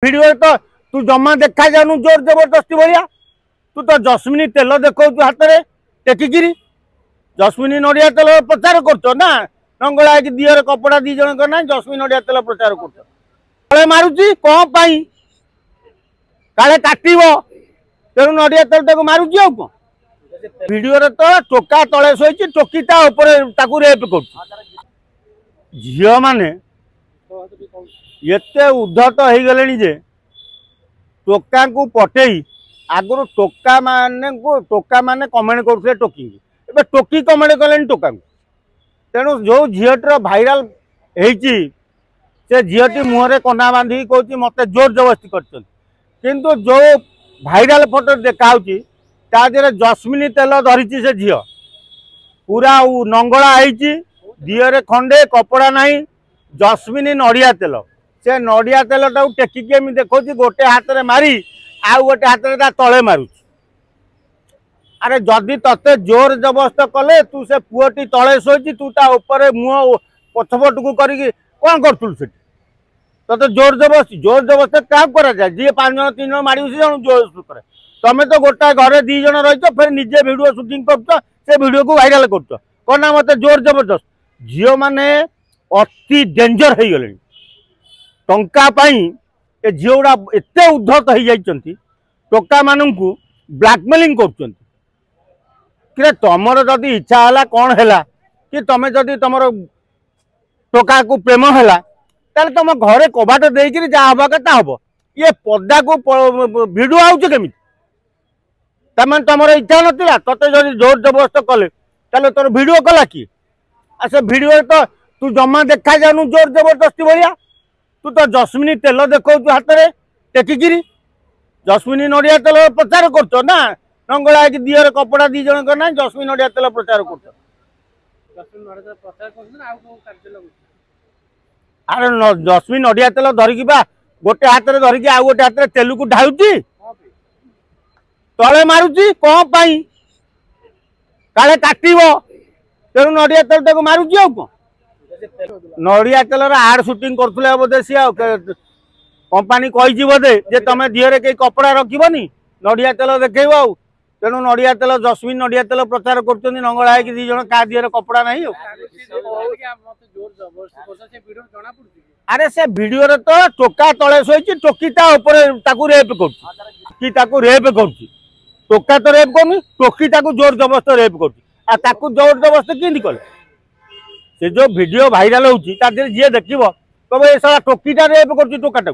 video तो तू जमा देखा जानु जोर जबरदस्ती भाया तू तो जस्मिनी तेल देखु हाथ में टेकिकी जस्मिनी नड़िया तेल प्रचार कर ना नंगला दिहर कपड़ा दी जन ना जस्मिनी नड़िया तेल प्रचार कर मारुची कौन पाई काले काटव तेणु नड़िया तेल मारुची आ कौन भिडियो तो टोका तले शोची टोकी रेप कर झील मैंने एते उद्धत हो गले जे टोका को पटेई आगुरी टोका माने कमेंट करते टोकी ए टोकी कमेंट कले टोका तेणु जो झीटर भाइराल से झीटी मुहरे कना बांधिक कौच मत जोर जबरदस्ती कर जो भाइराल फोटो देखा तादेह जस्मिनी तेल धरी से झील पूरा नंगला दिहरे खंडे कपड़ा नहीं जस्मिनी नड़िया तेल से नड़िया तेल टाक टेकिकी देखो गोटे हाथ में मारी आउ गोटे हाथ में तले मारू अरे जदि ते जोर जबरदस्त कले तू से पुअटी तले शोची तू तापर मुह पछपट को करके कौन करूँ ते जोर जबरदस्त क्या कराए जी 5 जन 3 जन मारी जोर करे तमें तो गोटा घरे 2 जन रही फिर निजे भिडियो सुटिंग कर भिडियो को भाइराल कर कौन ना मत जोर जबरदस्त झील मैंने अति डेंजर हो गले टंकापाई ए झील गुड़ा एत उद्धत हो जाती टोका मान ब्लैकमेलिंग कर तुमर जदि इच्छा है कौन है कि तुम जदि तुम टोका को प्रेम है ताले तुम घरे कबाट देकर जहाँ हवा कथा हम ये पदा को भिडियो आमि तमें तुम इच्छा नाला ते जब जोर जबरदस्त कले ताले तोर भिडियो कला किए से भिडियो तो तू जमा देखा जानु जोर जबरदस्ती भाया तू तो जस्मिनी तेल देखु हाथ में टेकिकी जस्मिनी नड़िया तेल प्रचार कर ना नंगला दिहर कपड़ा दी जन ना जस्मिनी नड़िया तेल प्रचार कर अरे जस्मिनी नड़िया तेल धरिकी गोटे हाथ में धरिकी आउ गोटे हाथ में तेल को ढाऊची तले मारुची कौन पाई काले काटव तेणु नड़िया तेल मारुची आ कौन नड़िया तेल आड सुटिंग करते बोधे सी कंपानी कही बोधे जे तुम दिहरे कई कपड़ा रखनी नड़िया तेल देखेब आ तेणु नड़िया तेल जस्मिन नड़िया तेल प्रचार कर नंगला है 2 जन क्या दिहरे कपड़ा नहीं अरे से भिडियो तो टोका तले शोची टोकी रेप कर रेप कर टोका तो रेप कर टोकी जोर जबरदस्त रेप कर जोर जबरदस्त केमती कले से जो वीडियो भाइराल होती जी देखिए कहे ये सारा टोकीटा रेप कर टोकाटा